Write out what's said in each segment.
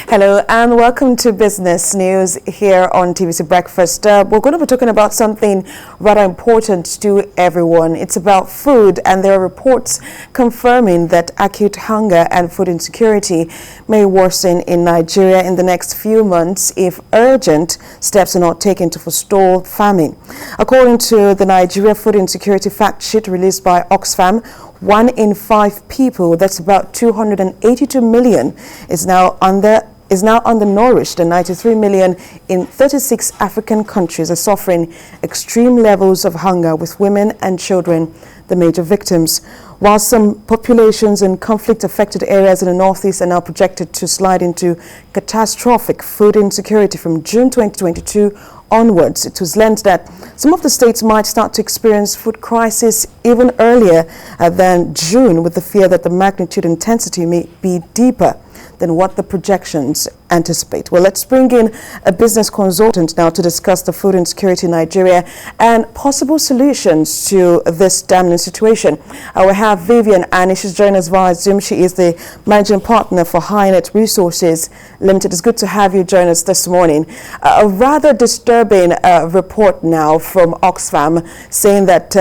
Hello and welcome to Business News here on TVC Breakfast. We're going to be talking about something rather important to everyone. It's about food, and there are reports confirming that acute hunger and food insecurity may worsen in Nigeria in the next few months if urgent steps are not taken to forestall famine. According to the Nigeria Food Insecurity Fact Sheet released by Oxfam, 1 in 5 people, that's about 282 million, is now undernourished, and 93 million in 36 African countries are suffering extreme levels of hunger, with women and children the major victims. While some populations in conflict-affected areas in the northeast are now projected to slide into catastrophic food insecurity from June 2022 onwards, it was learned that some of the states might start to experience food crisis even earlier than June, with the fear that the magnitude intensity may be deeper than what the projections anticipate. Well, let's bring in a business consultant now to discuss the food insecurity in Nigeria and possible solutions to this damning situation. We have Vivian Ani. She's joining us via Zoom. She is the managing partner for Highnet Resources Limited. It's good to have you join us this morning. A rather disturbing report now from Oxfam saying that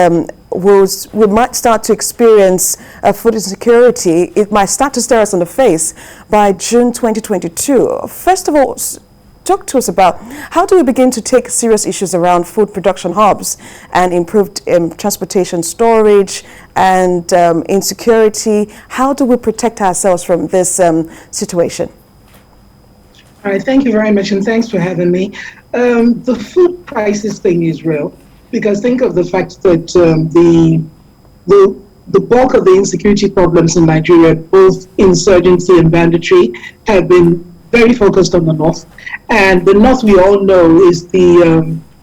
we might start to experience food insecurity. It might start to stare us in the face by June 2022. First of all, talk to us about how do we begin to take serious issues around food production hubs and improved transportation storage and insecurity. How do we protect ourselves from this situation? All right, thank you very much, and thanks for having me. The food crisis thing is real, because think of the fact that the bulk of the insecurity problems in Nigeria, both insurgency and banditry, have been very focused on the north. And the north, we all know, is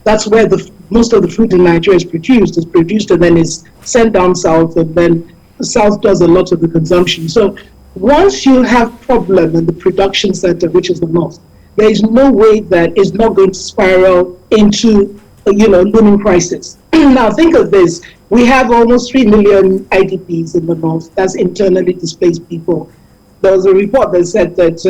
that's where most of the food in Nigeria is produced and then is sent down south, and then the south does a lot of the consumption. So once you have problem in the production center, which is the north, there is no way that it's not going to spiral into looming crisis. Now think of this: we have almost 3 million IDPs in the north. That's internally displaced people. There was a report that said that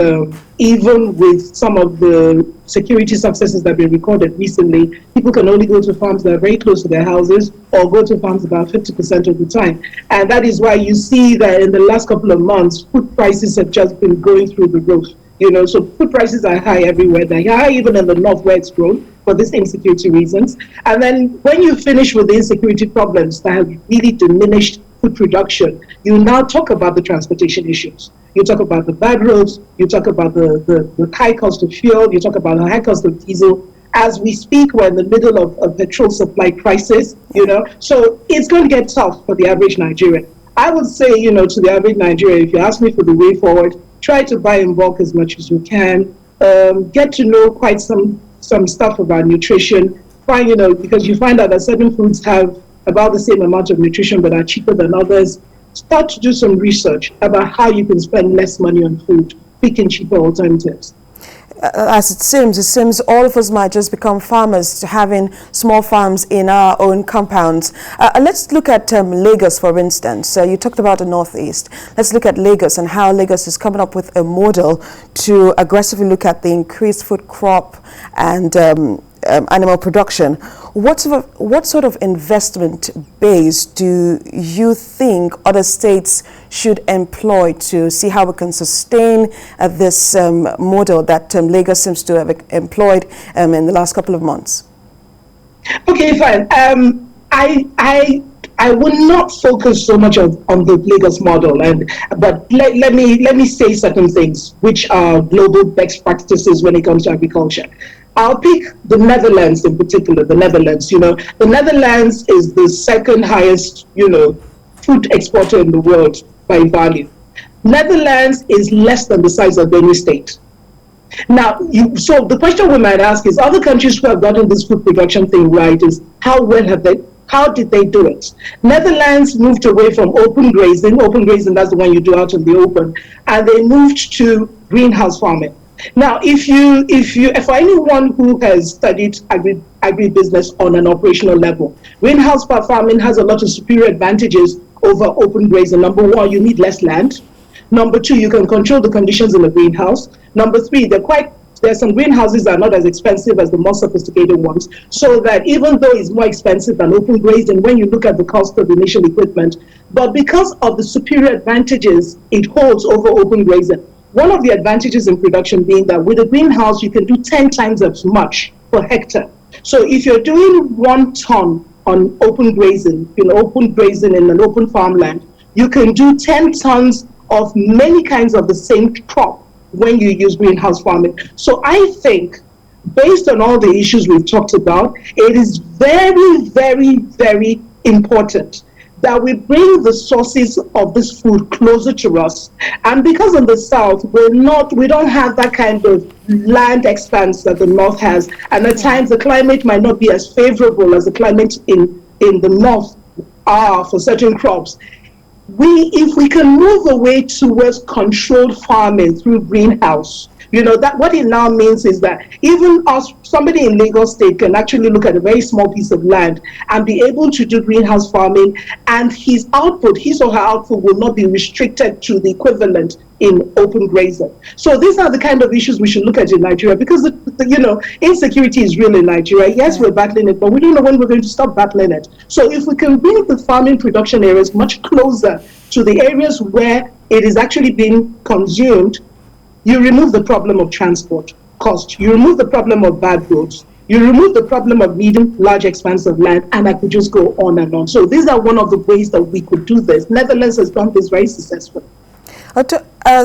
even with some of the security successes that have been recorded recently, people can only go to farms that are very close to their houses, or go to farms about 50% of the time. And that is why you see that in the last couple of months, food prices have just been going through the roof. So food prices are high everywhere. They're high even in the north where it's grown, for these insecurity reasons. And then when you finish with the insecurity problems that have really diminished food production, you now talk about the transportation issues. You talk about the bad roads, you talk about the high cost of fuel, you talk about the high cost of diesel. As we speak, we're in the middle of a petrol supply crisis, so it's going to get tough for the average Nigerian. I would say, to the average Nigerian, if you ask me for the way forward, try to buy in bulk as much as you can, get to know quite some stuff about nutrition, because you find out that certain foods have about the same amount of nutrition but are cheaper than others. Start to do some research about how you can spend less money on food, picking cheaper alternatives. As it seems all of us might just become farmers, having small farms in our own compounds. Let's look at Lagos, for instance. You talked about the Northeast. Let's look at Lagos and how Lagos is coming up with a model to aggressively look at the increased food crop and animal production. What sort of investment base do you think other states should employ to see how we can sustain this model that Lagos seems to have employed in the last couple of months? Okay, fine. I would not focus so much on the Lagos model, but let me say certain things which are global best practices when it comes to agriculture. I'll pick the Netherlands in particular. The Netherlands is the second highest, food exporter in the world by value. Netherlands is less than the size of Benue State. Now, so the question we might ask is, other countries who have gotten this food production thing right, is how did they do it? Netherlands moved away from open grazing, that's the one you do out in the open, and they moved to greenhouse farming. Now, for anyone who has studied agribusiness on an operational level, greenhouse farming has a lot of superior advantages over open grazing. Number one, you need less land. Number two, you can control the conditions in the greenhouse. Number three, there's some greenhouses that are not as expensive as the more sophisticated ones, so that even though it's more expensive than open grazing when you look at the cost of initial equipment, but because of the superior advantages it holds over open grazing. One of the advantages in production being that with a greenhouse, you can do 10 times as much per hectare. So if you're doing 1 ton on open grazing in an open farmland, you can do 10 tons of many kinds of the same crop when you use greenhouse farming. So I think, based on all the issues we've talked about, it is very, very, very important that we bring the sources of this food closer to us. And because in the South, we don't have that kind of land expanse that the North has. And at times the climate might not be as favorable as the climate in the North are for certain crops. If we can move away towards controlled farming through greenhouse, that what it now means is that even somebody in Lagos State can actually look at a very small piece of land and be able to do greenhouse farming, and his or her output will not be restricted to the equivalent in open grazing. So these are the kind of issues we should look at in Nigeria, because insecurity is real in Nigeria. Yes, we're battling it, but we don't know when we're going to stop battling it. So if we can bring the farming production areas much closer to the areas where it is actually being consumed, you remove the problem of transport cost, you remove the problem of bad roads, you remove the problem of needing large expanse of land, and I could just go on and on. So these are one of the ways that we could do this. Netherlands has done this very successfully.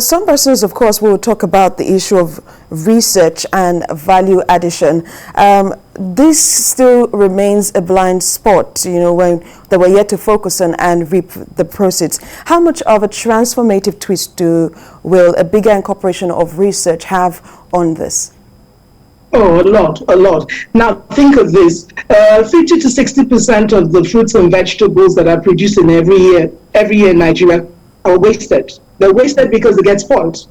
Some persons, of course, will talk about the issue of research and value addition. This still remains a blind spot, when they were yet to focus on and reap the proceeds. How much of a transformative twist will a bigger incorporation of research have on this? Oh, a lot. Now, think of this. 50 to 60% of the fruits and vegetables that are produced in every year in Nigeria are wasted. They're wasted because they get spoiled.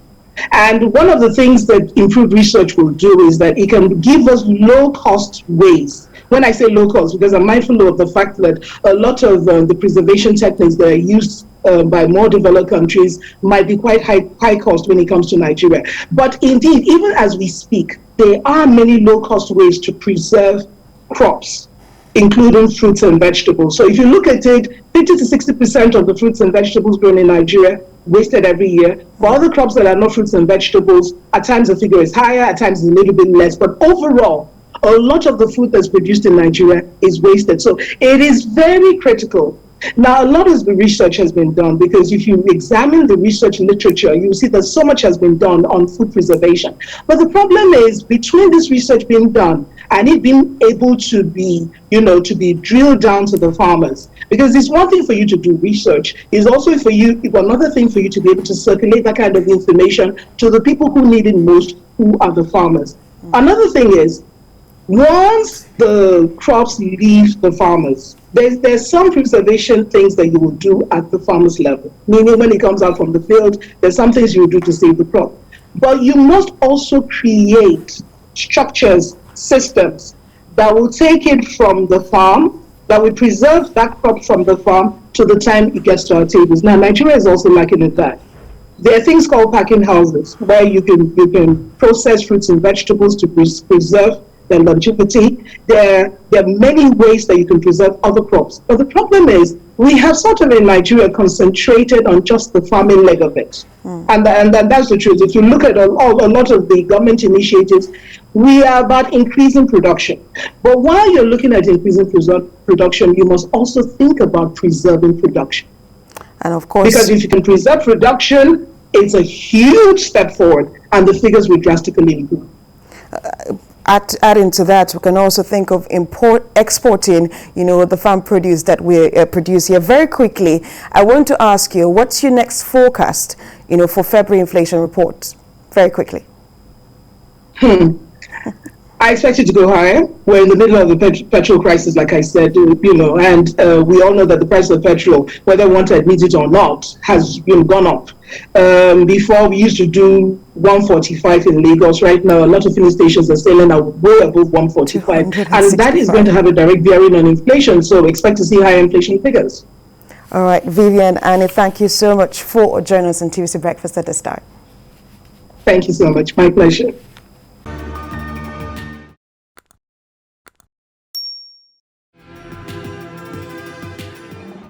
And one of the things that improved research will do is that it can give us low-cost ways. When I say low-cost, because I'm mindful of the fact that a lot of the preservation techniques that are used by more developed countries might be quite high cost when it comes to Nigeria. But indeed, even as we speak, there are many low-cost ways to preserve crops, including fruits and vegetables. So if you look at it, 50 to 60% of the fruits and vegetables grown in Nigeria wasted every year. For other crops that are not fruits and vegetables, at times the figure is higher, at times it's a little bit less. But overall, a lot of the food that's produced in Nigeria is wasted. So it is very critical. Now, a lot of the research has been done, because if you examine the research literature, you see that so much has been done on food preservation. But the problem is, between this research being done and it being able to be, to be drilled down to the farmers, because it's one thing for you to do research, it's also another thing for you to be able to circulate that kind of information to the people who need it most, who are the farmers. Another thing is, once the crops leave the farmers, there's some preservation things that you will do at the farmer's level. Meaning, when it comes out from the field, there's some things you will do to save the crop. But you must also create structures, systems that will take it from the farm, that will preserve that crop from the farm to the time it gets to our tables. Now, Nigeria is also lacking in that. There are things called packing houses, where you can process fruits and vegetables to preserve their longevity. There are many ways that you can preserve other crops. But the problem is, we have sort of in Nigeria concentrated on just the farming leg of it. And that's the truth. If you look at a lot of the government initiatives, we are about increasing production. But while you're looking at increasing production, you must also think about preserving production. And of course, because if you can preserve production, it's a huge step forward, and the figures will drastically improve. Adding to that, we can also think of exporting, the farm produce that we produce here. Very quickly, I want to ask you, what's your next forecast, for February inflation report? Very quickly. I expect it to go higher. We're in the middle of the petrol crisis, like I said, and we all know that the price of petrol, whether we want to admit it or not, has gone up. Before, we used to do 145 in Lagos. Right now, a lot of filling stations are selling at way above 145, and that is going to have a direct bearing on inflation. So expect to see higher inflation figures. All right, Vivian Ani, thank you so much for joining us on TVC Breakfast at this time. Thank you so much. My pleasure.